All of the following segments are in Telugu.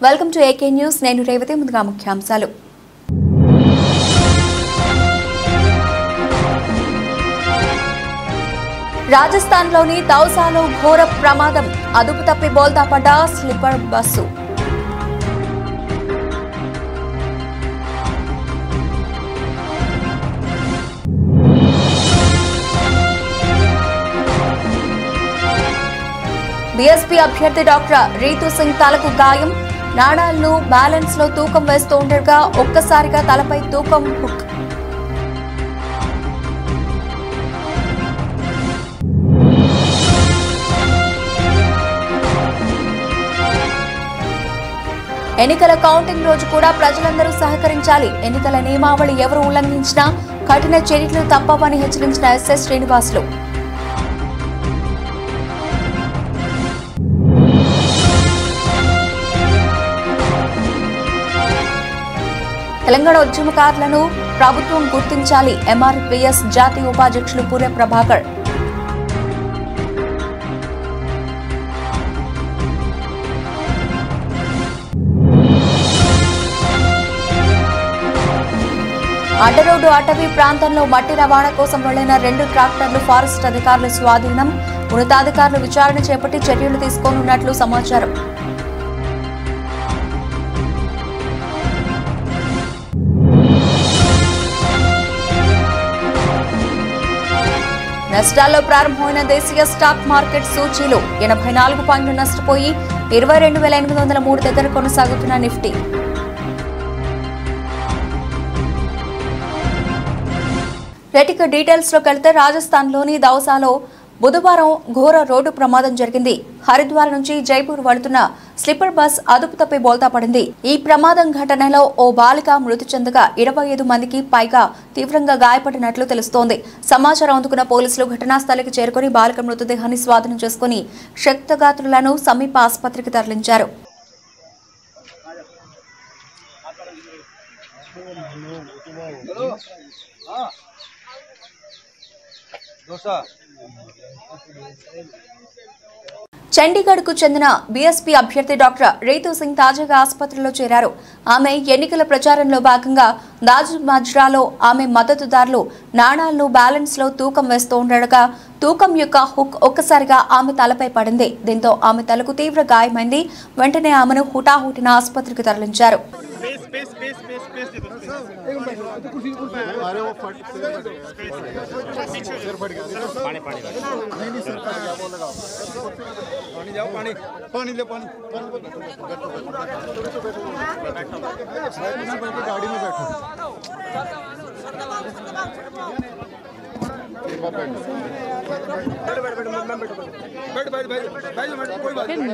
Welcome to AK news. నేను రేవతి. ముందుగా ముఖ్యాంశాలు. రాజస్థాన్లోని దౌసాలో ఘోర ప్రమాదం. అదుపు తప్పి బోల్తా పడ్డ స్లీపర్ బస్సు. బీఎస్పీ అభ్యర్థి డాక్టర్ రీతూ సింగ్ తలకు గాయం. నాణాలను బ్యాలెన్స్ లో తూకం వేస్తూ ఉండగా ఒక్కసారిగా తలపై తూకం హుక్. ఎన్నికల కౌంటింగ్ రోజు కూడా ప్రజలందరూ సహకరించాలి. ఎన్నికల నియమావళి ఎవరు ఉల్లంఘించినా కఠిన చర్యలు తప్పవని హెచ్చరించిన ఎస్ఎస్ శ్రీనివాసులు. తెలంగాణ ఉద్యమకారులను ప్రభుత్వం గుర్తించాలి. ఎంఆర్పీఎస్ జాతీయ ఉపాధ్యక్షులు పూర్య ప్రభాకర్. అడ్డరోడ్డు అటవీ ప్రాంతంలో మట్టి రవాణా కోసం వెళ్లిన 2 ట్రాక్టర్లు ఫారెస్ట్ అధికారుల స్వాధీనం. ఉన్నతాధికారులు విచారణ చేపట్టి చర్యలు తీసుకోనున్నట్లు సమాచారం. నష్టాల్లో ప్రారంభమైన దేశీయ స్టాక్ మార్కెట్ సూచీలు 84 పాయింట్లు నష్టపోయి 22,803 దగ్గర కొనసాగుతున్న నిఫ్టీ. రెటిక డీటెయిల్స్ లోకి వెళ్తే రాజస్థాన్లోని దౌసాలో బుధవారం ఘోర రోడ్డు ప్రమాదం జరిగింది. హరిద్వార్ నుంచి జైపూర్ వెళుతున్న స్లీపర్ బస్ అదుపు తప్పి బోల్తా పడింది. ఈ ప్రమాదం ఘటనలో ఓ బాలిక మృతి చెందగా 25 మందికి పైగా తీవ్రంగా గాయపడినట్లు తెలుస్తోంది. సమాచారం అందుకున్న పోలీసులు ఘటనా స్థలికి చేరుకుని బాలిక మృతదేహాన్ని స్వాధీనం చేసుకుని క్షతగాత్రులను సమీప ఆసుపత్రికి తరలించారు. చండీగఢ్ కు చెందిన బీఎస్పీ అభ్యర్థి డాక్టర్ రీతూ సింగ్ తాజాగా ఆసుపత్రిలో చేరారు. ఆమె ఎన్నికల ప్రచారంలో భాగంగా దాజ్ మజ్రాలో ఆమె మద్దతుదారులు నాణాలను బ్యాలెన్స్ లో తూకం వేస్తూ ఉండగా తూకం యొక్క హుక్ ఒక్కసారిగా ఆమె తలపై పడింది. దీంతో ఆమె తలకు తీవ్ర గాయమైంది. వెంటనే ఆమెను హుటాహుటిన ఆసుపత్రికి తరలించారు.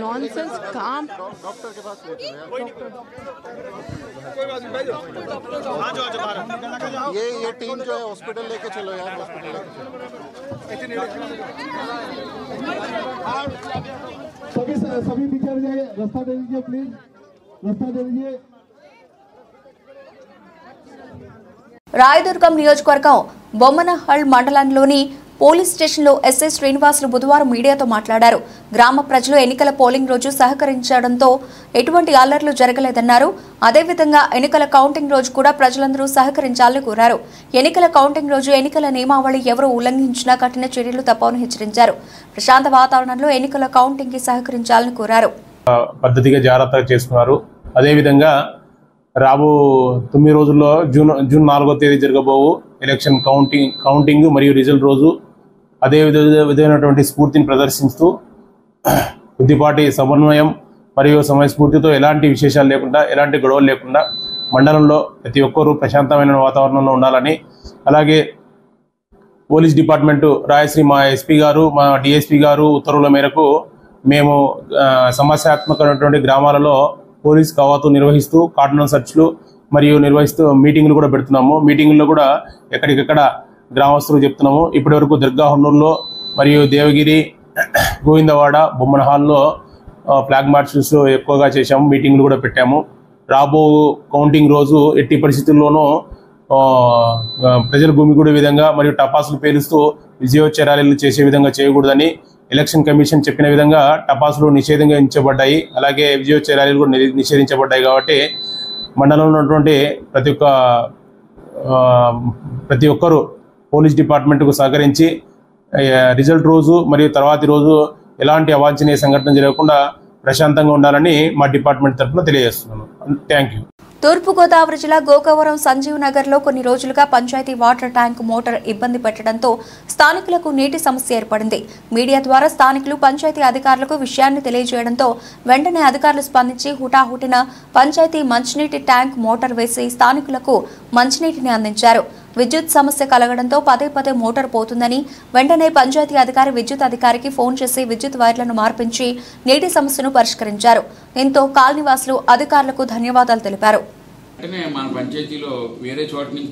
नॉनसेंस काम डॉक्टर के पास ये टीम जो है हॉस्पिटल लेके चलो यार, हॉस्पिटल सभी पीछे जाइए, रास्ता दे दीजिए प्लीज, रास्ता दे दीजिए. రాయదుర్గం నియోజకవర్గం బొమ్మనహల్ మండలంలోని పోలీస్ స్టేషన్లో ఎస్ఐ శ్రీనివాసులు బుధవారం మీడియాతో మాట్లాడారు. గ్రామ ప్రజలు ఎన్నికల పోలింగ్ రోజు సహకరించడంతో ఎటువంటి అల్లర్లు జరగలేదన్నారు. అదేవిధంగా ఎన్నికల కౌంటింగ్ రోజు కూడా ప్రజలందరూ సహకరించాలని కోరారు. ఎన్నికల కౌంటింగ్ రోజు ఎన్నికల నియమావళి ఎవరు ఉల్లంఘించినా కఠిన చర్యలు తప్పవని హెచ్చరించారు. ప్రశాంత వాతావరణంలో ఎన్నికల కౌంటింగ్ కి సహకరించాలని కోరారు. పద్ధతిగా జాగ్రత్తగా చేస్తున్నారు. అదేవిధంగా రాబో 9 రోజుల్లో జూన్ 4వ తేదీ జరగబోవు ఎలక్షన్ కౌంటింగ్ మరియు రిజల్ట్ రోజు అదే విధమైనటువంటి స్ఫూర్తిని ప్రదర్శిస్తూ కొద్దిపాటి సమన్వయం మరియు సమయస్ఫూర్తితో ఎలాంటి విశేషాలు లేకుండా ఎలాంటి గొడవలు లేకుండా మండలంలో ప్రతి ఒక్కరూ ప్రశాంతమైన వాతావరణంలో ఉండాలని, అలాగే పోలీస్ డిపార్ట్మెంటు రాయశ్రీ మా ఎస్పీ గారు మా డిఎస్పీ గారు ఉత్తర్వుల మేరకు మేము సమస్యాత్మకమైనటువంటి గ్రామాలలో పోలీస్ కవాతు నిర్వహిస్తూ కార్డన్ సర్చ్లు మరియు నిర్వహిస్తూ మీటింగ్లు కూడా పెడుతున్నాము. మీటింగ్లో కూడా ఎక్కడికెక్కడ గ్రామస్తులు చెప్తున్నాము. ఇప్పటివరకు దర్గా హన్నూరులో మరియు దేవగిరి, గోవిందవాడ, బొమ్మనహాల్లో ఫ్లాగ్ మార్చెస్ ఎక్కువగా చేశాము. మీటింగ్లు కూడా పెట్టాము. రాబో కౌంటింగ్ రోజు ఎట్టి పరిస్థితుల్లోనూ ప్రజల గుమిగూడే విధంగా మరియు టపాసులు పేలుస్తూ విజయోత్సవ ర్యాలీలు చేసే విధంగా చేయకూడదని ఎలక్షన్ కమిషన్ చెప్పిన విధంగా టపాసులు నిషేధించబడ్డాయి, అలాగే విజయోత్సవ ర్యాలీలు కూడా నిషేధించబడ్డాయి. కాబట్టి మండలంలో ఉన్నటువంటి ప్రతి ఒక్కరూ పోలీస్ డిపార్ట్మెంట్కు సహకరించి రిజల్ట్ రోజు మరియు తర్వాతి రోజు ఎలాంటి అవాంఛనీయ సంఘటన జరగకుండా ప్రశాంతంగా ఉండాలని మా డిపార్ట్మెంట్ తరఫున తెలియజేస్తున్నాను. Thank you. తూర్పుగోదావరి జిల్లా గోకవరం సంజీవ్ నగర్లో కొన్ని రోజులుగా పంచాయతీ వాటర్ ట్యాంక్ మోటార్ ఇబ్బంది పెట్టడంతో స్థానికులకు నీటి సమస్య ఏర్పడింది. మీడియా ద్వారా స్థానికులు పంచాయతీ అధికారులకు విషయాన్ని తెలియజేయడంతో వెంటనే అధికారులు స్పందించి హుటాహుటిన పంచాయతీ మంచినీటి ట్యాంక్ మోటార్ వేసి స్థానికులకు మంచినీటిని అందించారు. విద్యుత్ సమస్య కలగడంతో పదే మోటార్ పోతుందని వెంటనే పంచాయతీ అధికారి విద్యుత్ అధికారికి ఫోన్ చేసి విద్యుత్ వైర్లను మార్పించి నీటి సమస్యను పరిష్కరించారు. దీంతో కాలనీవాసులు అధికారులకు ధన్యవాదాలు తెలిపారు. మన పంచాయతీలో వేరే చోట నుంచి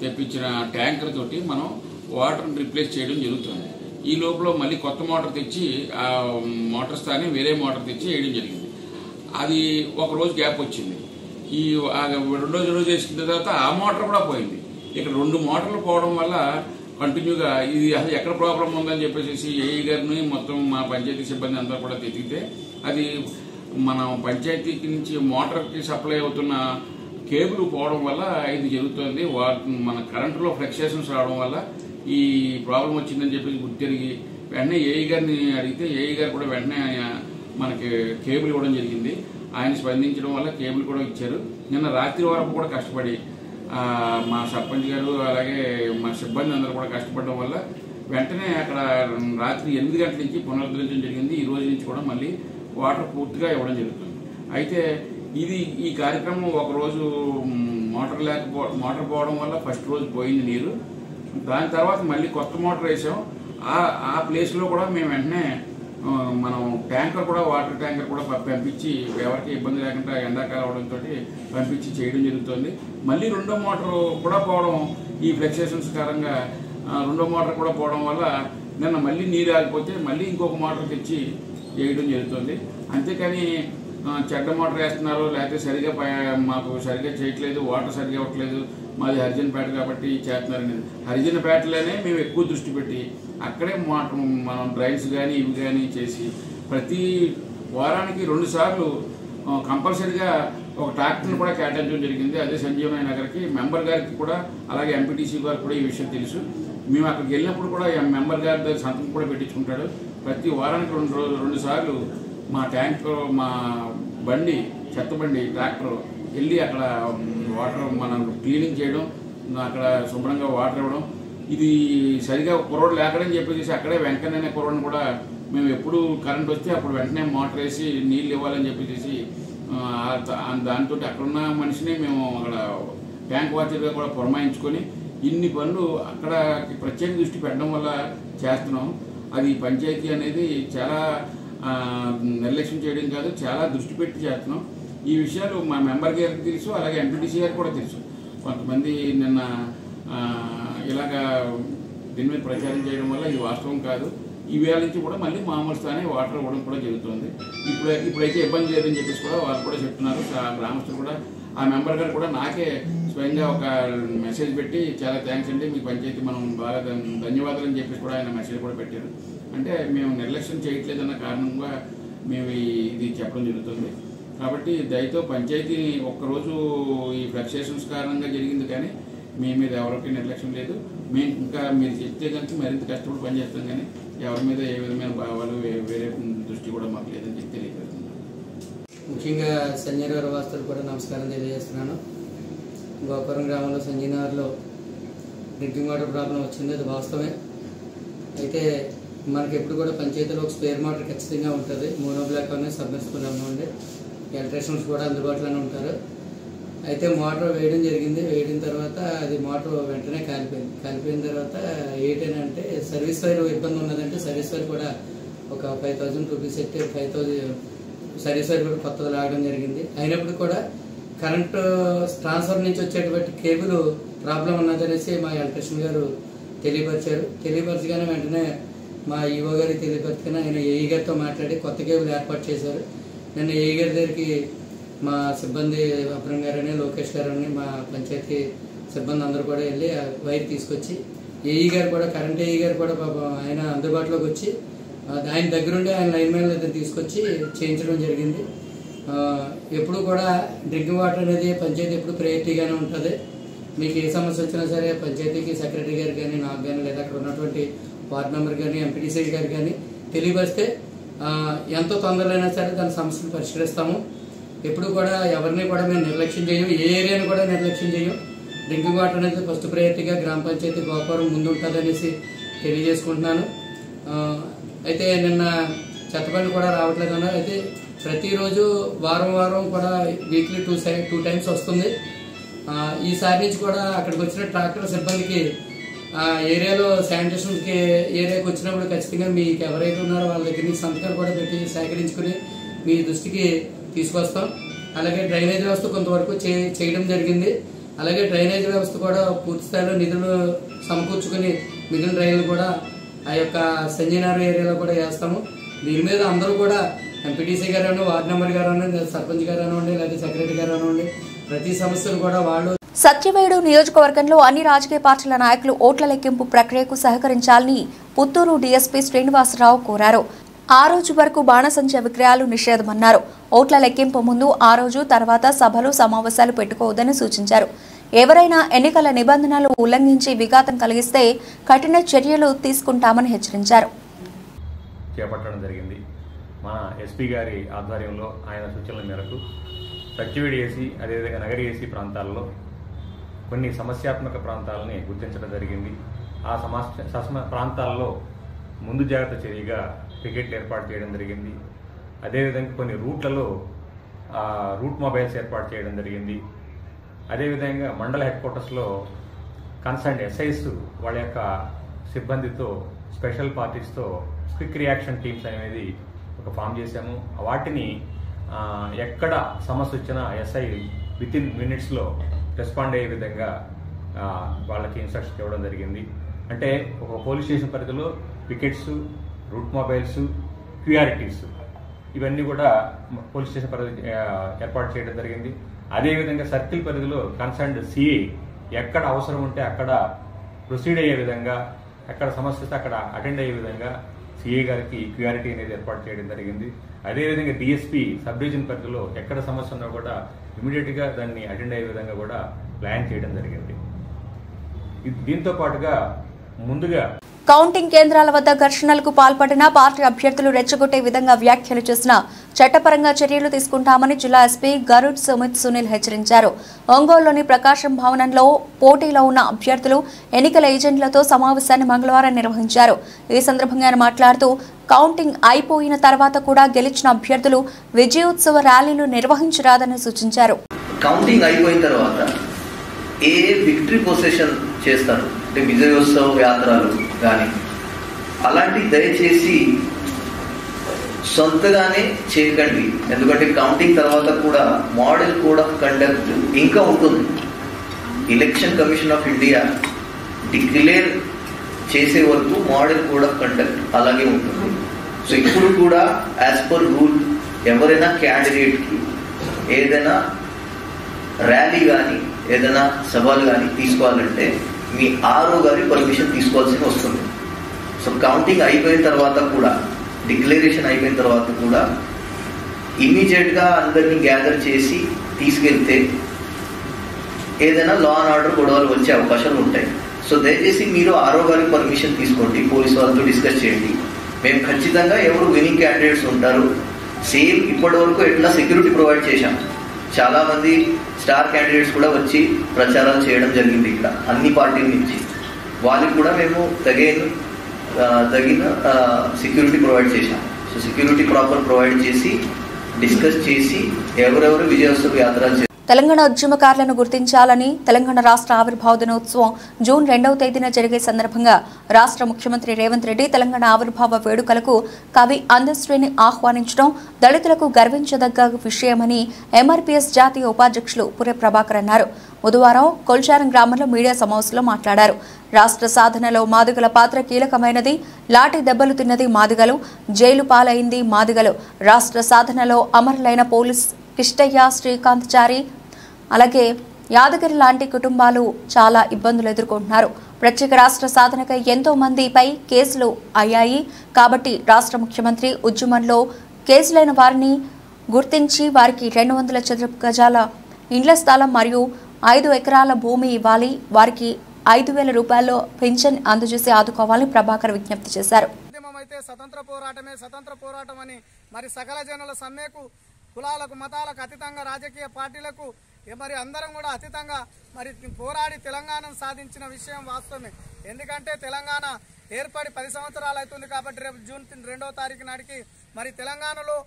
తెప్పించిన ట్యాంకర్ తోటి మనం వాటర్ రిప్లేస్ చేయడం జరుగుతుంది. ఈ లోపల మళ్ళీ కొత్త మోటార్ తెచ్చి ఆ మోటార్ స్థానే వేరే మోటార్ తెచ్చి వేయడం జరిగింది. అది ఒక రోజు గ్యాప్ వచ్చింది. ఈ రెండో రోజు వేసిన తర్వాత ఆ మోటార్ కూడా పోయింది. ఇక్కడ 2 మోటార్లు పోవడం వల్ల కంటిన్యూగా ఇది అసలు ఎక్కడ ప్రాబ్లం ఉందని చెప్పేసి ఏఈ గారిని మొత్తం మా పంచాయతీ సిబ్బంది అంతా కూడా తెచ్చితే అది మనం పంచాయతీకి నుంచి మోటార్కి సప్లై అవుతున్న కేబుల్ పోవడం వల్ల ఇది జరుగుతుంది. మన కరెంటులో ఫ్లక్చుయేషన్స్ రావడం వల్ల ఈ ప్రాబ్లం వచ్చిందని చెప్పేసి గుర్తిరిగి వెంటనే ఏఈ గారిని అడిగితే ఏఈ గారు కూడా వెంటనే మనకి కేబుల్ ఇవ్వడం జరిగింది. ఆయన స్పందించడం వల్ల కేబుల్ కూడా ఇచ్చారు. నిన్న రాత్రి వరకు కూడా కష్టపడి మా సర్పంచ్ గారు అలాగే మా సిబ్బంది అందరూ కూడా కష్టపడడం వల్ల వెంటనే అక్కడ రాత్రి 8 గంటల నుంచి పునరుద్ధరించడం జరిగింది. ఈ రోజు నుంచి కూడా మళ్ళీ వాటర్ పూర్తిగా ఇవ్వడం జరుగుతుంది. అయితే ఈ కార్యక్రమం ఒకరోజు మోటార్ పోవడం వల్ల ఫస్ట్ రోజు పోయింది నీరు. దాని తర్వాత మళ్ళీ కొత్త మోటార్ వేసాం. ఆ ప్లేస్లో కూడా మేము వెంటనే మనం ట్యాంకర్ కూడా వాటర్ ట్యాంకర్ కూడా పంపించి ఎవరికి ఇబ్బంది లేకుండా ఎండాకాలం అవడంతో పంపించి చేయడం జరుగుతుంది. మళ్ళీ రెండో మోటార్ కూడా పోవడం ఈ ఫ్లక్చుయేషన్స్ కారణంగా రెండో మోటార్ కూడా పోవడం వల్ల నిన్న మళ్ళీ నీరు ఆగిపోతే మళ్ళీ ఇంకొక మోటార్ తెచ్చి వేయడం జరుగుతుంది. అంతేకాని చెడ్డ మోటార్ వేస్తున్నారు లేకపోతే మాకు సరిగ్గా చేయట్లేదు, వాటర్ సరిగ్గా ఇవ్వట్లేదు, మాది హరిజనపేట కాబట్టి చేస్తున్నారని హరిజనపేటలోనే మేము ఎక్కువ దృష్టి పెట్టి అక్కడే మనం డ్రైన్స్ కానీ ఇవి కానీ చేసి ప్రతి వారానికి 2 సార్లు కంపల్సరీగా ఒక ట్రాక్టర్ని కూడా కేటాయించడం జరిగింది. అదే సంజీవనాయ నగర్కి మెంబర్ గారికి కూడా అలాగే ఎంపీటీసీ గారికి కూడా ఈ విషయం తెలుసు. మేము అక్కడికి వెళ్ళినప్పుడు కూడా మెంబర్ గారి దగ్గర సంతకం కూడా పెట్టించుకుంటాడు. ప్రతి వారానికి 2 సార్లు మా మా బండి చెత్త బండి ట్రాక్టర్ వెళ్ళి అక్కడ వాటర్ మనం క్లీనింగ్ చేయడం, అక్కడ శుభ్రంగా వాటర్ ఇవ్వడం. ఇది సరిగా కుర్రోడు లేకడని చెప్పేసి అక్కడే వెంకన్న కుర్రోడిని కూడా మేము ఎప్పుడు కరెంట్ వస్తే అప్పుడు వెంటనే మోటార్ వేసి నీళ్ళు ఇవ్వాలని చెప్పేసి దాంతో అక్కడున్న మనిషిని మేము అక్కడ ట్యాంక్ వాచర్గా కూడా పురమాయించుకొని ఇన్ని పనులు అక్కడ ప్రత్యేక దృష్టి పెట్టడం వల్ల చేస్తున్నాం. అది పంచాయతీ అనేది చాలా నిర్లక్ష్యం చేయడం కాదు, చాలా దృష్టి పెట్టి చేస్తున్నాం. ఈ విషయాలు మా మెంబర్ గారికి తెలుసు, అలాగే ఎంపీటీసీ గారికి కూడా తెలుసు. కొంతమంది నిన్న ఇలాగా దీని మీద ప్రచారం చేయడం వల్ల ఇది వాస్తవం కాదు. ఈ వేళ నుంచి కూడా మళ్ళీ మామూలు స్థానే వాటర్ ఇవ్వడం కూడా జరుగుతుంది. ఇప్పుడైతే ఇబ్బంది లేదని చెప్పేసి కూడా వాళ్ళు కూడా చెప్తున్నారు. గ్రామస్తులు కూడా ఆ మెంబర్ గారు కూడా నాకే స్వయంగా ఒక మెసేజ్ పెట్టి చాలా థ్యాంక్స్ అండి, మీ పంచాయతీ మనం బాగా ధన్యవాదాలు అని చెప్పేసి కూడా ఆయన మెసేజ్ కూడా పెట్టారు. అంటే మేము నిర్లక్ష్యం చేయట్లేదన్న కారణంగా మేము ఇది చెప్పడం జరుగుతుంది. కాబట్టి దయతో పంచాయతీ ఒక్కరోజు ఈ ఫ్లక్చుయేషన్స్ కారణంగా జరిగింది, కానీ మీ మీద ఎవరికి నిర్లక్ష్యం లేదు. మేము ఇంకా మీరు చెప్తే కనుక మరింత కష్టపడి పనిచేస్తాం, కానీ ఎవరి మీద ఏ విధమైన భావాలు వేరే దృష్టి కూడా మాకు లేదని చెప్పి తెలియజేస్తున్నాను. ముఖ్యంగా సంజయనగర్ వాస్తులకు కూడా నమస్కారం తెలియజేస్తున్నాను. గోపురం గ్రామంలో సంజయనగర్లో డ్రింకింగ్ వాటర్ ప్రాబ్లం వచ్చింది, అది వాస్తవమే. అయితే మనకి ఎప్పుడు కూడా పంచాయతీలో ఒక స్పేర్ మోటార్ ఖచ్చితంగా ఉంటుంది. మోనో బ్లాక్ అనేది సబ్మెర్సిబుల్ ఉండే ఎలక్ట్రీషియన్స్ కూడా అందుబాటులోనే ఉంటారు. అయితే మోటార్ వేయడం జరిగింది. వేయడం తర్వాత అది మోటార్ వెంటనే కాలిపోయిన తర్వాత ఏంటంటే సర్వీస్ వైర్ ఇబ్బంది ఉన్నదంటే సర్వీస్ వైర్ కూడా ఒక 5,000 రూపీస్ ఎట్టి 5,000 సర్వీస్ వైర్ కూడా కొత్తది లాగడం జరిగింది. అయినప్పుడు కూడా కరెంటు ట్రాన్స్ఫర్ నుంచి వచ్చేటువంటి కేబుల్ ప్రాబ్లం ఉన్నదనేసి మా ఎలక్ట్రీషియన్ గారు తెలియపరచగానే వెంటనే మా ఈవో గారికి తెలియపరచగానే ఆయన ఏఈ గారితో మాట్లాడి కొత్త కేబుల్ ఏర్పాటు చేశారు. నేను ఏఈ గారి దగ్గరికి మా సిబ్బంది అబ్రం గారని లోకేష్ గారని మా పంచాయతీ సిబ్బంది అందరూ కూడా వెళ్ళి ఆ వైర్ తీసుకొచ్చి ఏఈ గారు కూడా, కరెంట్ ఏఈ గారు కూడా ఆయన అందుబాటులోకి వచ్చి ఆయన దగ్గరుండి ఆయన లైన్ మ్యాన్ దగ్గర తీసుకొచ్చి చేయించడం జరిగింది. ఎప్పుడు కూడా డ్రింకింగ్ వాటర్ అనేది పంచాయతీ ఎప్పుడు ప్రయారిటీగానే ఉంటుంది. మీకు ఏ సమస్య వచ్చినా సరే పంచాయతీకి సెక్రటరీ గారు కానీ, నాకు కానీ, లేదా అక్కడ ఉన్నటువంటి వార్డ్ మెంబర్ కానీ, ఎంపీటీసీ గారు కానీ తెలియపరిస్తే ఎంతో తొందరలైనా సరే దాని సమస్యను పరిష్కరిస్తాము. ఎప్పుడు కూడా ఎవరిని కూడా మేము నిర్లక్ష్యం చేయం, ఏ ఏరియాని కూడా నిర్లక్ష్యం చేయం. డ్రింకింగ్ వాటర్ అనేది ఫస్ట్ ప్రయారిటీగా గ్రామ పంచాయతీ గోపురం ముందు ఉంటుందనేసి తెలియజేసుకుంటున్నాను. అయితే నిన్న చెత్తబండి కూడా రావట్లేదు అన్నారు. అయితే ప్రతిరోజు వారం కూడా వీక్లీ 2 టైమ్స్ వస్తుంది. ఈసారి నుంచి కూడా అక్కడికి వచ్చిన ట్రాక్టర్ సిబ్బందికి ఏరియాలో శానిటేషన్కి ఏరియాకి వచ్చినప్పుడు ఖచ్చితంగా మీకు ఎవరైతే ఉన్నారో వాళ్ళ దగ్గర నుంచి సంతకాలు కూడా పెట్టి సేకరించుకుని మీ దృష్టికి తీసుకొస్తాం. అలాగే డ్రైనేజ్ వ్యవస్థ కొంతవరకు చేయడం జరిగింది. అలాగే డ్రైనేజ్ వ్యవస్థ కూడా పూర్తి స్థాయిలో నిధులు సమకూర్చుకుని మిగిలిన డ్రైన్లు కూడా ఆ యొక్క సంజయనగర్ ఏరియాలో కూడా వేస్తాము. దీని మీద అందరూ కూడా ఎంపీటీసీ గారు అనండి, వార్డ్ మెంబర్ గారు అనండి, సర్పంచ్ గారు అనండి, లేదా సెక్రటరీ గారు అనండి, ప్రతి సమస్యను కూడా వాళ్ళు సత్యవేడు నియోజకవర్గంలో అన్ని రాజకీయ పార్టీల నాయకులు ఓట్ల లెక్కింపు ప్రక్రియకు సహకరించాలని పుత్తూరు డీఎస్పీ శ్రీనివాసరావు కోరారు. ఆ రోజు వరకు బాణసంచా విక్రయాలు నిషేధమన్నారు. ఓట్ల లెక్కింపు ముందు, ఆ రోజు తర్వాత సభలు సమావేశాలు పెట్టుకోవద్దని సూచించారు. ఎవరైనా ఎన్నికల నిబంధనలు ఉల్లంఘించి విఘాతం కలిగిస్తే కఠిన చర్యలు తీసుకుంటామని హెచ్చరించారు. చేపట్టడం జరిగింది. మన ఎస్పీ గారి ఆధ్వర్యంలో ఆయన సూచనల మేరకు సత్యవేడి ఏసీ, అదేవిధంగా నగరి ఏసీ ప్రాంతాల్లో కొన్ని సమస్యాత్మక ప్రాంతాలని గుర్తించడం జరిగింది. ఆ ప్రాంతాల్లో ముందు జాగ్రత్త చర్యగా పికెట్లు ఏర్పాటు చేయడం జరిగింది. అదేవిధంగా కొన్ని రూట్లలో రూట్ మొబైల్స్ ఏర్పాటు చేయడం జరిగింది. అదేవిధంగా మండల హెడ్ క్వార్టర్స్లో కన్సర్న్ ఎస్ఐస్ వాళ్ళ యొక్క సిబ్బందితో, స్పెషల్ పార్టీస్తో క్విక్ రియాక్షన్ టీమ్స్ అనేది ఒక ఫామ్ చేశాము. వాటిని ఎక్కడ సమస్య వచ్చినా ఎస్ఐ వితిన్ మినిట్స్లో రెస్పాండ్ అయ్యే విధంగా వాళ్ళకి ఇన్స్ట్రక్షన్ ఇవ్వడం జరిగింది. అంటే ఒక పోలీస్ స్టేషన్ పరిధిలో పికెట్స్, రూట్ మొబైల్స్, క్యూఆర్టీస్ ఇవన్నీ కూడా పోలీస్ స్టేషన్ పరిధి ఏర్పాటు చేయడం జరిగింది. అదేవిధంగా సర్కిల్ పరిధిలో కన్సర్న్డ్ సిఐ ఎక్కడ అవసరం ఉంటే అక్కడ ప్రొసీడ్ అయ్యే విధంగా, ఎక్కడ సమస్య వస్తే అక్కడ అటెండ్ అయ్యే విధంగా సిఐ గారికి క్యూఆర్టీ అనేది ఏర్పాటు చేయడం జరిగింది. అదేవిధంగా డిఎస్పీ సబ్ డివిజన్ పరిధిలో ఎక్కడ సమస్య ఉన్నా కూడా ఇమీడియట్గా దాన్ని అటెండ్ అయ్యే విధంగా కూడా ప్లాన్ చేయడం జరిగింది. దీంతో పాటుగా ముందుగా కౌంటింగ్ కేంద్రాల వద్ద ఘర్షణలకు పాల్పడిన పార్టీ అభ్యర్థులు రెచ్చగొట్టే విధంగా వ్యాఖ్యలు చేసిన చట్టపరంగా చర్యలు తీసుకుంటామని జిల్లా ఎస్పీ గరుడ్ సునీల్ హెచ్చరించారు. ఒంగోలులోని ప్రకాశం భవనంలో పోటీలో ఉన్న అభ్యర్థులు, ఎన్నికల ఏజెంట్లతో సమావేశాన్ని మంగళవారం నిర్వహించారు. ఈ సందర్భంగా ఆయన మాట్లాడుతూ కౌంటింగ్ అయిపోయిన తర్వాత కూడా గెలిచిన అభ్యర్థులు విజయోత్సవ ర్యాలీలు నిర్వహించరాదని సూచించారు. కౌంటింగ్ అయిపోయిన తర్వాత ఏ విక్టరీ పొసెషన్ చేస్తారు అంటే విజయోత్సవ యాత్రలు కానీ అలాంటి దయచేసి సొంతగానే చేయకండి. ఎందుకంటే కౌంటింగ్ తర్వాత కూడా మోడల్ కోడ్ ఆఫ్ కండక్ట్ ఇంకా ఉంటుంది. Election commission of India declare చేసే వరకు మోడల్ కోడ్ ఆఫ్ కండక్ట్ అలాగే ఉంటుంది. సో ఇప్పుడు కూడా యాజ్ పర్ రూల్ ఎవరైనా క్యాండిడేట్కి ఏదైనా ర్యాలీ కానీ ఏదైనా సభలు కానీ తీసుకోవాలంటే మీ ఆర్ఓ గారి పర్మిషన్ తీసుకోవాల్సి వస్తుంది. సో కౌంటింగ్ అయిపోయిన తర్వాత కూడా, డిక్లరేషన్ అయిపోయిన తర్వాత కూడా ఇమీడియట్గా అందరినీ గ్యాదర్ చేసి తీసుకెళ్తే ఏదైనా లా అండ్ ఆర్డర్ గొడవలు వచ్చే అవకాశాలు ఉంటాయి. సో దయచేసి మీరు ఆర్ఓ గారి పర్మిషన్ తీసుకోండి, పోలీసు వాళ్ళతో డిస్కస్ చేయండి. మేము ఖచ్చితంగా ఎవరు వినింగ్ క్యాండిడేట్స్ ఉంటారు సేమ్ ఇప్పటి వరకు ఎట్లా సెక్యూరిటీ ప్రొవైడ్ చేశాం. చాలా మంది స్టార్ క్యాండిడేట్స్ కూడా వచ్చి ప్రచారాలు చేయడం జరిగింది ఇక్కడ అన్ని పార్టీల నుంచి. వాళ్ళకి కూడా మేము తగిన సెక్యూరిటీ ప్రొవైడ్ చేశాం. సో సెక్యూరిటీ ప్రాపర్ ప్రొవైడ్ చేసి డిస్కస్ చేసి ఎవరెవరు విజయోత్సవ యాత్రలు తెలంగాణ ఉద్యమకారులను గుర్తించాలని తెలంగాణ రాష్ట్ర ఆవిర్భావ దినోత్సవం జూన్ 2వ తేదీన జరిగే సందర్భంగా రాష్ట్ర ముఖ్యమంత్రి రేవంత్ రెడ్డి తెలంగాణ ఆవిర్భావ వేడుకలకు కవి అందశ్రీని ఆహ్వానించడం దళితులకు గర్వించదగ్గ విషయమని ఎంఆర్పీఎస్ జాతీయ ఉపాధ్యక్షులు పురే ప్రభాకర్ అన్నారు. బుధవారం కొల్చారం గ్రామంలో మీడియా సమావేశంలో మాట్లాడారు. రాష్ట్ర సాధనలో మాదిగల పాత్ర కీలకమైనది. లాఠీ దెబ్బలు తిన్నది మాదిగలు, జైలు పాలైంది మాదిగలు. రాష్ట్ర సాధనలో అమరులైన పోలీస్ కిష్టయ్య, శ్రీకాంత్ చారి, అలాగే యాదగిరి లాంటి కుటుంబాలు చాలా ఇబ్బందులు ఎదుర్కొంటున్నారు. ప్రత్యేక రాష్ట్ర సాధనకై ఎంతో మందిపై కేసులు అయ్యాయి. కాబట్టి రాష్ట్ర ముఖ్యమంత్రి ఉద్యమంలో కేసులైన వారిని గుర్తించి వారికి 200 చదరపు గజాల ఇండ్ల స్థలం మరియు 5 ఎకరాల భూమి ఇవ్వాలి. వారికి 5,000 రూపాయలు పెన్షన్ అందజేసి ఆదుకోవాలని ప్రభాకర్ విజ్ఞప్తి చేశారు. స్వతంత్ర పోరాటమే స్వతంత్ర పోరాటం అని మరి సకల జనుల సమ్మెకు కులాలకు మతాలకు అతీతంగా రాజకీయ పార్టీలకు మరి అందరం కూడా అతీతంగా మరి పోరాడి తెలంగాణను సాధించిన విషయం వాస్తవమే. ఎందుకంటే తెలంగాణ ఏర్పడి 10 సంవత్సరాలు అవుతుంది. కాబట్టి రేపు జూన్ 2వ తారీఖు నాటికి మరి తెలంగాణలో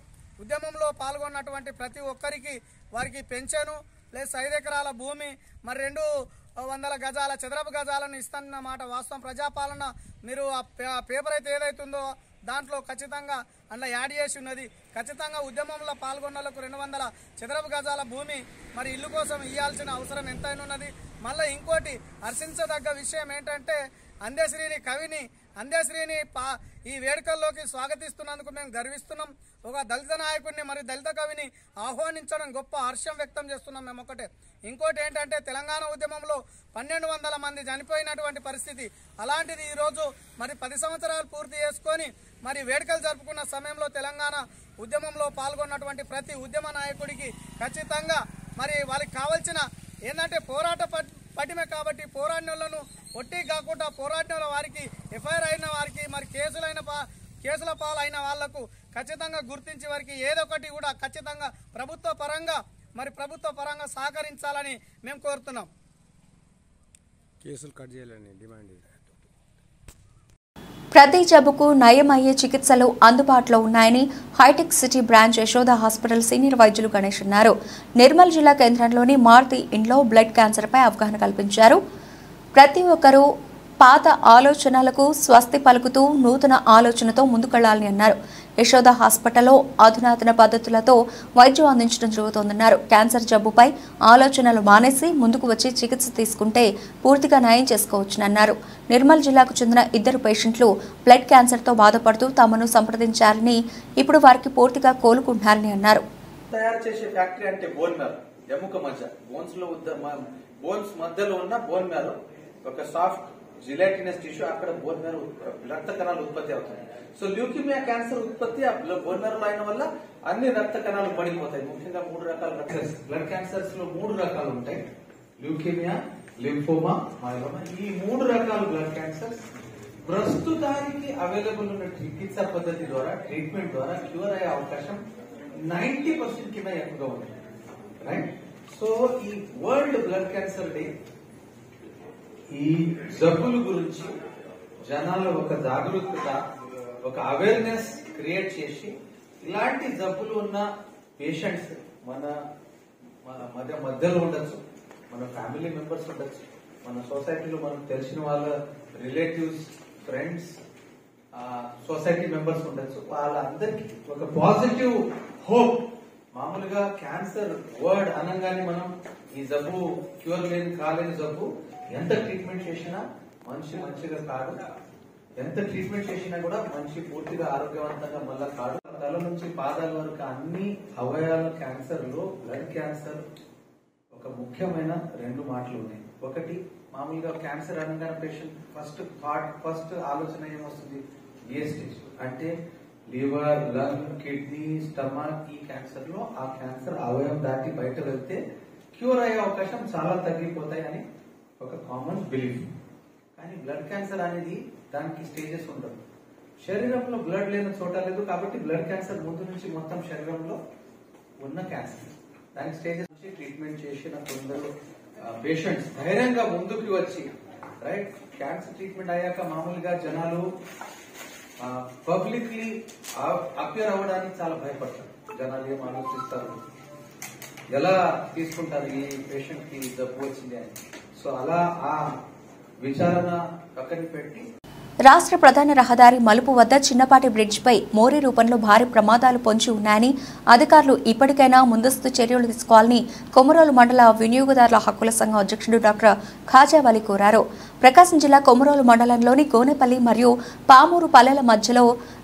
ఉద్యమంలో పాల్గొన్నటువంటి ప్రతి ఒక్కరికి వారికి పెన్షను ప్లస్ 5 ఎకరాల భూమి మరి 200 గజాల చదరపు గజాలను ఇస్తున్నమాట వాస్తవం. ప్రజాపాలన మీరు ఆ పేపర్ అయితే ఏదైతుందో దాంట్లో ఖచ్చితంగా అందులో యాడ్ చేసి ఉన్నది. ఖచ్చితంగా ఉద్యమంలో పాల్గొన్నలకు 200 చదరపు గజాల భూమి మరి ఇల్లు కోసం ఇవ్వాల్సిన అవసరం ఎంతైనా ఉన్నది. మళ్ళీ ఇంకోటి హర్షించదగ్గ విషయం ఏంటంటే అందశ్రీని కవిని అందశ్రీని ఈ వేడుకల్లోకి స్వాగతిస్తున్నందుకు మేము గర్విస్తున్నాం. ఒక దళిత నాయకుడిని మరి దళిత కవిని ఆహ్వానించడం గొప్ప హర్షం వ్యక్తం చేస్తున్నాం మేము ఒకటే. ఇంకోటి ఏంటంటే తెలంగాణ ఉద్యమంలో 1200 మంది చనిపోయినటువంటి పరిస్థితి. అలాంటిది ఈరోజు మరి 10 సంవత్సరాలు పూర్తి చేసుకొని మరి వేడుకలు జరుపుకున్న సమయంలో తెలంగాణ ఉద్యమంలో పాల్గొన్నటువంటి ప్రతి ఉద్యమ నాయకుడికి ఖచ్చితంగా మరి వాళ్ళకి కావాల్సిన ఏంటంటే పోరాట పటిమే. కాబట్టి పోరాడినోళ్లను ఒట్టి కాకుండా పోరాడిన వారికి ఎఫ్ఐఆర్ అయిన వారికి మరి కేసుల పాలైన వాళ్లకు ఖచ్చితంగా గుర్తించి వారికి ఏదో ఒకటి కూడా ఖచ్చితంగా ప్రభుత్వ పరంగా సహకరించాలని మేము కోరుతున్నాం. కేసులు కట్ చేయాలని డిమాండ్. ప్రతి జబ్బుకు నయమయ్యే చికిత్సలు అందుబాటులో ఉన్నాయని హైటెక్ City branch Yashoda hospital senior వైద్యులు గణేష్ అన్నారు. నిర్మల్ జిల్లా కేంద్రంలోని మారుతి ఇంట్లో బ్లడ్ క్యాన్సర్పై అవగాహన కల్పించారు. ప్రతి ఒక్కరూ పాత ఆలోచనలకు స్వస్తి పలుకుతూ నూతన ఆలోచనతో ముందుకెళ్లాలని అన్నారు. యశోద హాస్పిటల్లో అధునాతన పద్ధతులతో వైద్యం అందించడం జరుగుతోందన్నారు. క్యాన్సర్ జబ్బుపై ఆలోచనలు మానేసి ముందుకు వచ్చి చికిత్స తీసుకుంటే పూర్తిగా నయం చేసుకోవచ్చునన్నారు. నిర్మల్ జిల్లాకు చెందిన 2 పేషెంట్లు బ్లడ్ క్యాన్సర్తో బాధపడుతూ తమను సంప్రదించారని, ఇప్పుడు వారికి పూర్తిగా కోలుకుంటున్నారని అన్నారు. తయారు చేసే ఫ్యాక్టరీ అంటే బోన్ మ్యారో, ఎముక మధ్య బోన్స్ మధ్యలో ఉన్న బోన్ మ్యారో ఒక సాఫ్ట్ జిలాటినస్ టిష్యూ, అక్కడ బోన్ మ్యారో రక్త కణాలు ఉత్పత్తి అవుతాయి. సో ల్యూకిమియా క్యాన్సర్ ఉత్పత్తి బోన్ మ్యారోలో అయిన వల్ల అన్ని రక్త కణాలు పడిపోతాయి. ముఖ్యంగా 3 రకాల బ్లడ్ క్యాన్సర్స్ లో 3 రకాలు ఉంటాయి: ల్యూకిమియా, లింఫోమా, మైలోమా. ఈ 3 రకాల బ్లడ్ క్యాన్సర్స్ ప్రస్తుతానికి అవైలబుల్ ఉన్న చికిత్సా పద్ధతి ద్వారా, ట్రీట్మెంట్ ద్వారా క్యూర్ అయ్యే అవకాశం 90% కింద ఎక్కువగా ఉంది. రైట్. సో ఈ వరల్డ్ బ్లడ్ క్యాన్సర్ డే ఈ జబ్బుల గురించి జనాలు ఒక జాగరూకత, ఒక అవేర్నెస్ క్రియేట్ చేసి ఇలాంటి జబ్బులు ఉన్న పేషెంట్స్ మన మధ్యలో ఉండొచ్చు, మన ఫ్యామిలీ మెంబర్స్ ఉండొచ్చు, మన సొసైటీలో మనకు తెలిసిన వాళ్ళ రిలేటివ్స్, ఫ్రెండ్స్, సొసైటీ మెంబర్స్ ఉండొచ్చు. వాళ్ళందరికీ ఒక పాజిటివ్ హోప్. మామూలుగా క్యాన్సర్ వర్డ్ అనగానే మనం ఈ జబ్బు క్యూర్ కాలేని జబ్బు, ఎంత ట్రీట్మెంట్ చేసినా మనిషి మంచిగా కాదు, ఎంత ట్రీట్మెంట్ చేసినా కూడా మనిషి పూర్తిగా ఆరోగ్యవంతంగా మళ్ళా కాదు. తల నుంచి పాదాల వరకు అన్ని అవయవాల క్యాన్సర్ లో బ్లడ్ క్యాన్సర్ ఒక ముఖ్యమైన 2 మాటలు ఉన్నాయి. ఒకటి, మామూలుగా క్యాన్సర్ అనగానే పేషెంట్ ఫస్ట్ ఆలోచన ఏమొస్తుంది? ఏ స్టేజ్ అంటే లివర్, లంగ్, కిడ్నీ, స్టమక్. ఈ క్యాన్సర్ లో ఆ క్యాన్సర్ అవయవం దాటి బయట వెళ్తే క్యూర్ అయ్యే అవకాశం చాలా తగ్గిపోతాయి అని ఒక కామన్ బిలీఫ్. కానీ బ్లడ్ క్యాన్సర్ అనేది దానికి స్టేజెస్ ఉండవు. శరీరంలో బ్లడ్ లేని చోట లేదు కాబట్టి బ్లడ్ క్యాన్సర్ ముందు నుంచి మొత్తం శరీరంలో ఉన్న క్యాన్సర్. దానికి స్టేజెస్ నుంచి ట్రీట్మెంట్ చేసిన కొందరు పేషెంట్స్ ధైర్యంగా ముందుకు వచ్చి రైట్ క్యాన్సర్ ట్రీట్మెంట్ అయ్యాక మామూలుగా జనాలు పబ్లిక్లీ అపియర్ అవ్వడానికి చాలా భయపడతారు. జనాలు ఏం ఆలోచిస్తారు, ఎలా తీసుకుంటారు ఈ పేషెంట్ కి జబ్బు వచ్చింది అని. సో అలా ఆ విచారణ పక్కన పెట్టి రాష్ట్ర ప్రధాన రహదారి మలుపు వద్ద చిన్నపాటి బ్రిడ్జిపై మోరీ రూపంలో భారీ ప్రమాదాలు పొంచి ఉన్నాయని అధికారులు ఇప్పటికైనా ముందస్తు చర్యలు తీసుకోవాలని కొమరోలు మండల వినియోగదారుల హక్కుల సంఘం అధ్యక్షుడు డాక్టర్ ఖాజావలి కోరారు. ప్రకాశం జిల్లా కొమరోలు మండలంలోని గోనెపల్లి మరియు పామూరు పల్లెల మధ్యలో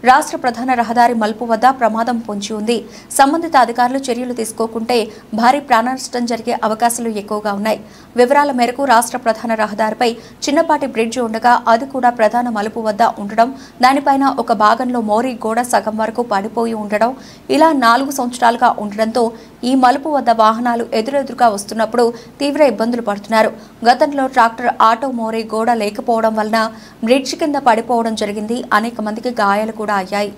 రాష్ట్ర ప్రధాన రహదారి మలుపు వద్ద ప్రమాదం పొంచి ఉంది. సంబంధిత అధికారులు చర్యలు తీసుకోకుంటే భారీ ప్రాణనష్టం జరిగే అవకాశాలు ఎక్కువగా ఉన్నాయి. వివరాల మేరకు రాష్ట్ర ప్రధాన రహదారిపై చిన్నపాటి బ్రిడ్జి ఉండగా అది కూడా ప్రధాన మలుపు వద్ద ఉండడం, దానిపైన ఒక భాగంలో మోరీ గోడ సగం వరకు పడిపోయి ఉండడం, ఇలా 4 సంవత్సరాలుగా ఉండడంతో ఈ మలుపు వద్ద వాహనాలు ఎదురెదురుగా వస్తున్నప్పుడు తీవ్ర ఇబ్బందులు పడుతున్నారు. గతంలో ట్రాక్టర్ ఆటో మోరీ గోడ లేకపోవడం వలన బ్రిడ్జి కింద పడిపోవడం జరిగింది. అనేక మందికి గాయాలు కూడా అయ్యాయి.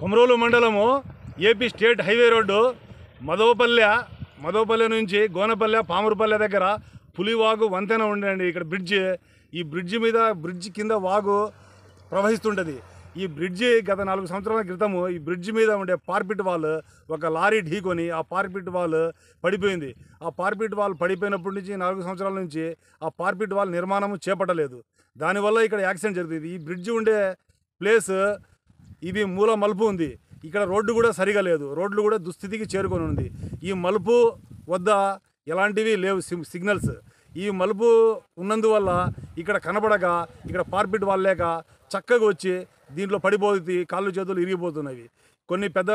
కొమరోలు మండలము ఏపీ స్టేట్ హైవే రోడ్డు మదవపల్లె నుంచి గోనపల్లె పామూరుపల్లె దగ్గర పులివాగు వంతెన ఉండండి. ఇక్కడ ఈ బ్రిడ్జి కింద వాగు ప్రవహిస్తుంటుంది. ఈ బ్రిడ్జి గత 4 సంవత్సరాల క్రితము ఈ బ్రిడ్జి మీద ఉండే పార్పిట్ వాల్ ఒక లారీ ఢీకొని ఆ పార్పిట్ వాల్ పడిపోయింది. ఆ పార్పిట్ వాల్ పడిపోయినప్పటి నుంచి 4 సంవత్సరాల నుంచి ఆ పార్పిట్ వాల్ నిర్మాణం చేపట్టలేదు. దానివల్ల ఇక్కడ యాక్సిడెంట్ జరుగుతుంది. ఈ బ్రిడ్జి ఉండే ప్లేస్ ఇది మూల మలుపు ఉంది. ఇక్కడ రోడ్డు కూడా సరిగా లేదు. రోడ్లు కూడా దుస్థితికి చేరుకొని ఉంది. ఈ మలుపు వద్ద ఎలాంటివి లేవు సిగ్నల్స్. ఈ మలుపు ఉన్నందువల్ల ఇక్కడ కనబడక ఇక్కడ పార్పిట్ వాల్ లేక చక్కగా వచ్చి దీంట్లో పడిపోతుంది. కాళ్ళు చేతులు ఇరిగిపోతున్నవి. కొన్ని పెద్ద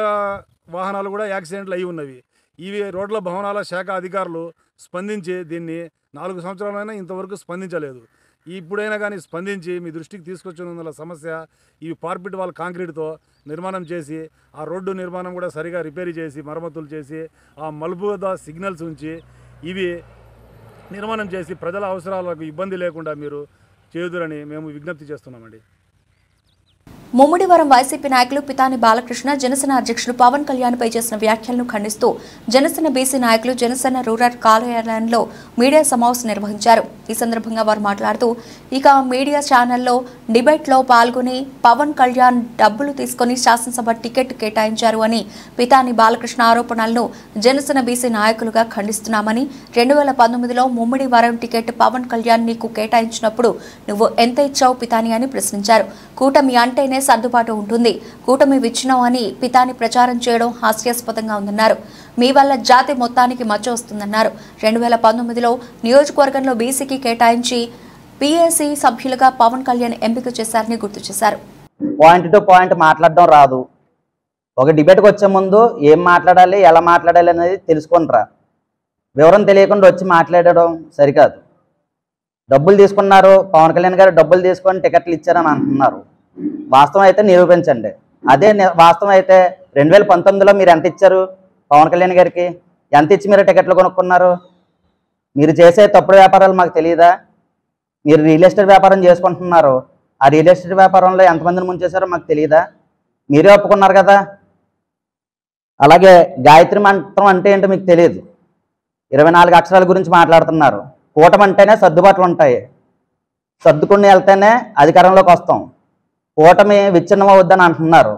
వాహనాలు కూడా యాక్సిడెంట్లు అయి ఉన్నవి. ఇవి రోడ్ల భవనాల శాఖ అధికారులు స్పందించి దీన్ని 4 సంవత్సరాలైనా ఇంతవరకు స్పందించలేదు. ఇప్పుడైనా కానీ స్పందించి మీ దృష్టికి తీసుకొచ్చినందువల్ల సమస్య ఈ పార్పిట్ వాల్ కాంక్రీట్తో నిర్మాణం చేసి ఆ రోడ్డు నిర్మాణం కూడా సరిగా రిపేర్ చేసి మరమ్మతులు చేసి ఆ మలుపు వద్ద సిగ్నల్స్ ఉంచి ఇవి నిర్మాణం చేసి ప్రజల అవసరాలకు ఇబ్బంది లేకుండా మీరు చేయుదురని మేము విజ్ఞప్తి చేస్తున్నామండి. ముమ్మిడివరం వైసీపీ నాయకులు పితాని బాలకృష్ణ జనసేన అధ్యక్షులు పవన్ కళ్యాణ్పై చేసిన వ్యాఖ్యలను ఖండిస్తూ జనసేన బీసీ నాయకులు జనసేన రూరల్ కార్యాలయంలో మీడియా సమావేశం నిర్వహించారు. ఈ సందర్భంగా వారు మాట్లాడుతూ ఇక మీడియా ఛానల్లో డిబేట్లో పాల్గొని పవన్ కళ్యాణ్ డబ్బులు తీసుకుని శాసనసభ టికెట్ కేటాయించారు అని పితాని బాలకృష్ణ ఆరోపణలను జనసేన బీసీ నాయకులుగా ఖండిస్తున్నామని, 2019లో ముమ్మిడివరం టికెట్ పవన్ కళ్యాణ్ నీకు కేటాయించినప్పుడు నువ్వు ఎంత ఇచ్చావు పితాని అని ప్రశ్నించారు. కూటమి అంటేనే సర్దుబాటు ఉంటుంది, కూటమి విచ్ఛిన్నం అని పితాని ప్రచారం చేయడం హాస్యాస్పదంగా ఉందన్నారు. మీ వల్ల జాతి మొత్తానికి మచ్చ వస్తుందన్నారు. 2019లో నియోజకవర్గంలో బీసీకి కేటాయించి పీఏసీ సభ్యులుగా పవన్ కళ్యాణ్ ఎంపిక చేశారని గుర్తు చేశారు. పాయింట్ టు పాయింట్ మాట్లాడడం రాదు. ఒక డిబేట్కి వచ్చే ముందు ఏం మాట్లాడాలి, ఎలా మాట్లాడాలి అనేది తెలుసుకుంటారా. వివరం తెలియకుండా వచ్చి మాట్లాడడం సరికాదు. డబ్బులు తీసుకున్నారు, పవన్ కళ్యాణ్ గారు డబ్బులు తీసుకొని టికెట్లు ఇచ్చారని అంటున్నారు. వాస్తవం అయితే నిరూపించండి. అదే వాస్తవం అయితే 2019లో మీరు ఎంత ఇచ్చారు పవన్ కళ్యాణ్ గారికి? ఎంత ఇచ్చి మీరు టికెట్లు కొనుక్కున్నారు? మీరు చేసే తప్పుడు వ్యాపారాలు మాకు తెలియదా? మీరు రియల్ ఎస్టేట్ వ్యాపారం చేసుకుంటున్నారు. ఆ రియల్ ఎస్టేట్ వ్యాపారంలో ఎంతమందిని ముంచేశారో మాకు తెలియదా? మీరే ఒప్పుకున్నారు కదా. అలాగే గాయత్రి మంత్రం అంటే ఏంటో మీకు తెలియదు. 24 అక్షరాల గురించి మాట్లాడుతున్నారు. కూటమి అంటేనే సర్దుబాట్లు ఉంటాయి. సర్దుకుని వెళ్తేనే అధికారంలోకి వస్తాం. కూటమి విచ్ఛిన్నం అవుద్దని అంటున్నారు.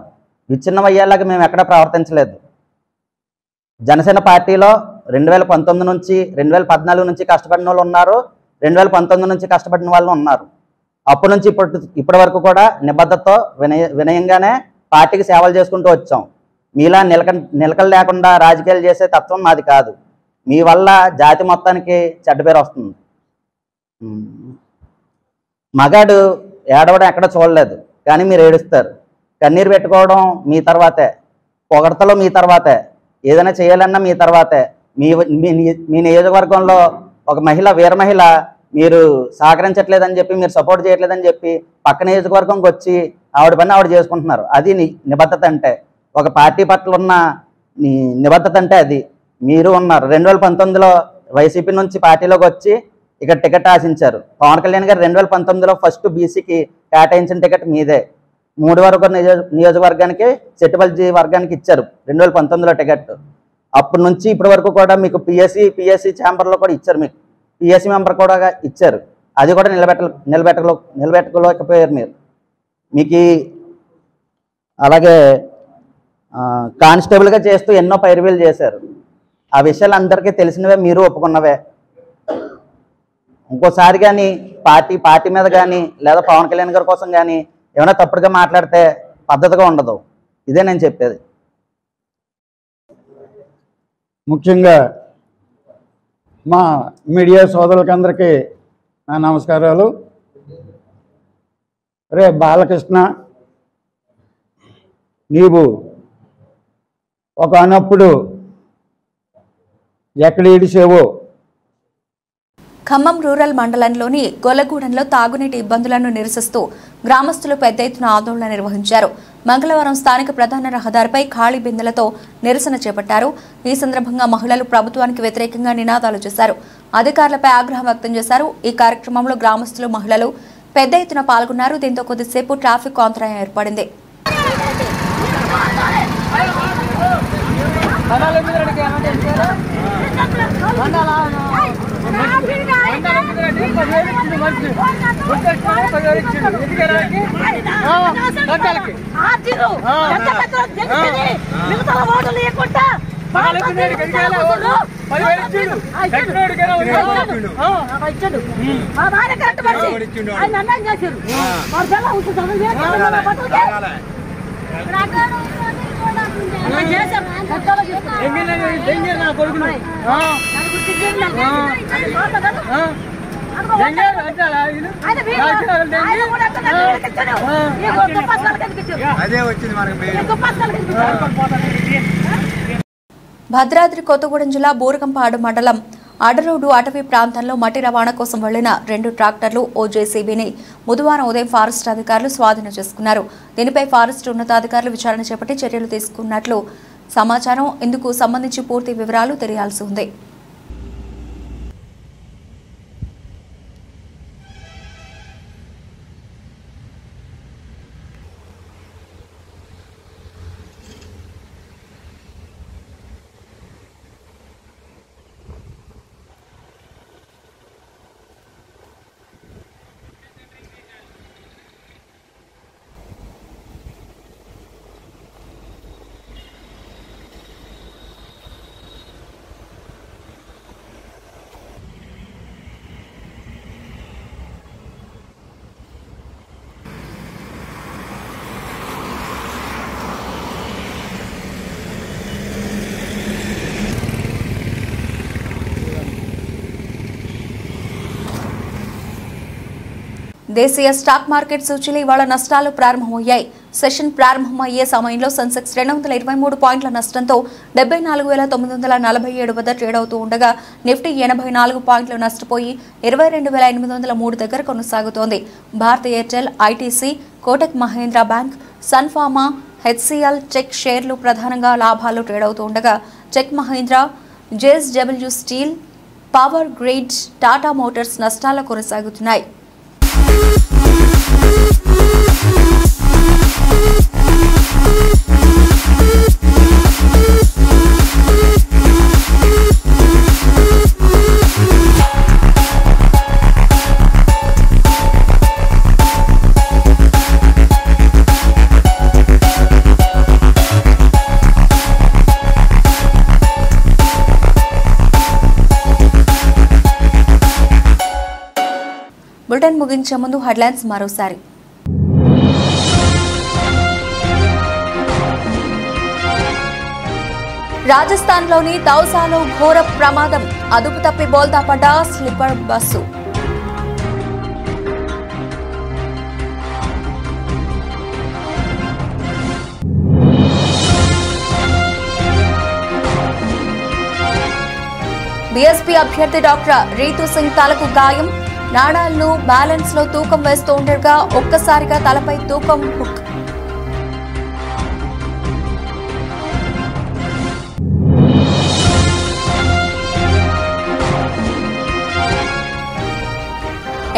విచ్ఛిన్నం అయ్యేలాగా మేము ఎక్కడా ప్రవర్తించలేదు. జనసేన పార్టీలో 2019 నుంచి 2014 నుంచి కష్టపడిన వాళ్ళు ఉన్నారు, 2019 నుంచి కష్టపడిన వాళ్ళు ఉన్నారు. అప్పటి నుంచి ఇప్పటి వరకు కూడా నిబద్ధతతో వినయంగానే పార్టీకి సేవలు చేసుకుంటూ వచ్చాం. మీలా నిలకలు లేకుండా రాజకీయాలు చేసే తత్వం మాది కాదు. మీ వల్ల జాతి మొత్తానికి చెడ్డ పేరు వస్తుంది. మగాడు ఏడవడం ఎక్కడ చూడలేదు, కానీ మీరు ఏడుస్తారు. కన్నీరు పెట్టుకోవడం మీ తర్వాతే, పొగడతలో మీ తర్వాతే, ఏదైనా చేయాలన్నా మీ తర్వాతే. మీ నియోజకవర్గంలో ఒక మహిళ, వీర మహిళ మీరు సహకరించట్లేదని చెప్పి, మీరు సపోర్ట్ చేయట్లేదని చెప్పి పక్క నియోజకవర్గంకి వచ్చి ఆవిడ పని ఆవిడ చేసుకుంటున్నారు. అది నిబద్ధత అంటే. ఒక పార్టీ పట్ల ఉన్న నిబద్ధత అంటే అది. మీరు ఉన్నారు. 2019లో వైసీపీ నుంచి పార్టీలోకి వచ్చి ఇక్కడ టికెట్ ఆశించారు. పవన్ కళ్యాణ్ గారు 2019లో ఫస్ట్ బీసీకి కేటాయించిన టికెట్ మీదే. 3 వరకు నియోజకవర్గానికి చెట్టుపల్లి వర్గానికి ఇచ్చారు 2019లో టికెట్. అప్పటి నుంచి ఇప్పటి వరకు కూడా మీకు పిఎస్సి ఛాంబర్లో కూడా ఇచ్చారు. మీకు పిఎస్సి మెంబర్ కూడా ఇచ్చారు. అది కూడా నిలబెట్టలేకపోయారు మీరు. మీకు అలాగే కానిస్టేబుల్గా చేస్తూ ఎన్నో పైరువీలు చేశారు. ఆ విషయాలు అందరికీ తెలిసినవే, మీరు ఒప్పుకున్నవే. ఇంకోసారి కానీ పార్టీ మీద కానీ లేదా పవన్ కళ్యాణ్ గారి కోసం కానీ ఏమైనా తప్పుడుగా మాట్లాడితే పద్ధతిగా ఉండదు. ఇదే నేను చెప్పేది. ముఖ్యంగా మా మీడియా సోదరులకందరికీ నా నమస్కారాలు. రే బాలకృష్ణ, నీవు ఒకనప్పుడు ఎక్కడ ఈడిసేవో. ఖమ్మం రూరల్ మండలంలోని గొల్లగూడెంలో తాగునీటి ఇబ్బందులను నిరసిస్తూ గ్రామస్తులు పెద్ద ఎత్తున ఆందోళన నిర్వహించారు. మంగళవారం స్థానిక ప్రధాన రహదారిపై ఖాళీ బిందెలతో నిరసన చేపట్టారు. ఈ సందర్భంగా మహిళలు ప్రభుత్వానికి వ్యతిరేకంగా నినాదాలు చేశారు. అధికారులపై ఆగ్రహం వ్యక్తం చేశారు. ఈ కార్యక్రమంలో గ్రామస్తులు, మహిళలు పెద్ద ఎత్తున పాల్గొన్నారు. దీంతో కొద్దిసేపు ట్రాఫిక్ అంతరాయం ఏర్పడింది. భద్రాద్రి కొత్తగూడెం జిల్లా బూరగంపాడు మండలం అడరోడు అటవీ ప్రాంతంలో మట్టి రవాణా కోసం వెళ్లిన 2 ట్రాక్టర్లు, ఓ జేసీబీని బుధవారం ఉదయం ఫారెస్ట్ అధికారులు స్వాధీనం చేసుకున్నారు. దీనిపై ఫారెస్ట్ ఉన్నతాధికారులు విచారణ చేపట్టి చర్యలు తీసుకున్నట్లు సమాచారం. ఇందుకు సంబంధించి పూర్తి వివరాలు తెలియాల్సి ఉంది. దేశీయ స్టాక్ మార్కెట్ సూచీలు ఇవాళ నష్టాలు ప్రారంభమయ్యాయి. సెషన్ ప్రారంభమయ్యే సమయంలో సెన్సెక్స్ 223 పాయింట్ల నష్టంతో 74,947 వద్ద ట్రేడ్ అవుతూ ఉండగా నిఫ్టీ 84 పాయింట్లు నష్టపోయి 22,803 దగ్గర కొనసాగుతోంది. Bharat Airtel, ITC, Kotak Mahindra bank, Sun Pharma, HCL, చెక్ షేర్లు ప్రధానంగా లాభాలు ట్రేడ్ అవుతూ ఉండగా చెక్ Mahindra, JSW steel, power grid, Tata motors నష్టాల్లో కొనసాగుతున్నాయి. బులెటిన్ ముగించే ముందు హెడ్లైన్స్ మరోసారి. రాజస్థాన్లోని దౌసాలో ఘోర ప్రమాదం, అదుపు తప్పి బోల్తా పడ్డ స్లీపర్ బస్సు. బీఎస్పీ అభ్యర్థి డాక్టర్ రీతు సింగ్ తలకు గాయం, నాణాలను బ్యాలెన్స్ లో తూకం వేస్తూ ఉండగా ఒక్కసారిగా తలపై తూకం హుక్.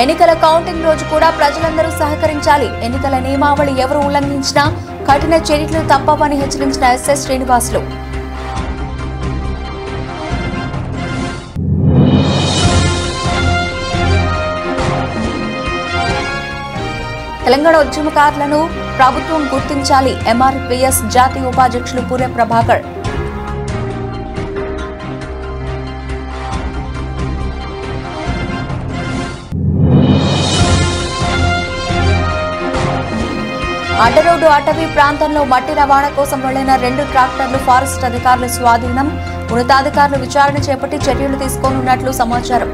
ఎన్నికల కౌంటింగ్ రోజు కూడా ప్రజలందరూ సహకరించాలి. ఎన్నికల నియమావళి ఎవరు ఉల్లంఘించినా కఠిన చర్యలు తప్పవని హెచ్చరించిన ఎస్ఎస్ శ్రీనివాసులు. తెలంగాణ ఉద్యమకారులను ప్రభుత్వం గుర్తించాలి. ఎంఆర్పీఎస్ జాతీయ ఉపాధ్యక్షులు పూరే ప్రభాకర్. అడ్డరోడ్డు అటవీ ప్రాంతంలో మట్టి రవాణా కోసం వెళ్లిన 2 ట్రాక్టర్లు ఫారెస్ట్ అధికారులు స్వాధీనం. ఉన్నతాధికారులు విచారణ చేపట్టి చర్యలు తీసుకోనున్నట్లు సమాచారం.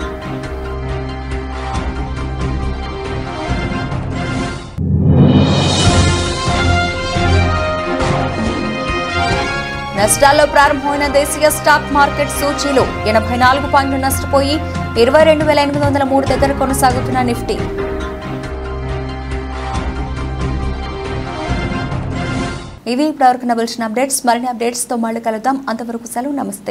నష్టాల్లో ప్రారంభమైన దేశీయ స్టాక్ మార్కెట్ సూచీలు 84 పాయింట్లు నష్టపోయి 22,803 దగ్గర కొనసాగుతున్న నిఫ్టీ. ఇవి ఇప్పటివరకు నవల్సిన అప్డేట్స్. మరిన్ని అప్డేట్స్ తో మళ్ళీ కలుద్దాం. అంతవరకు సెలవు. నమస్తే.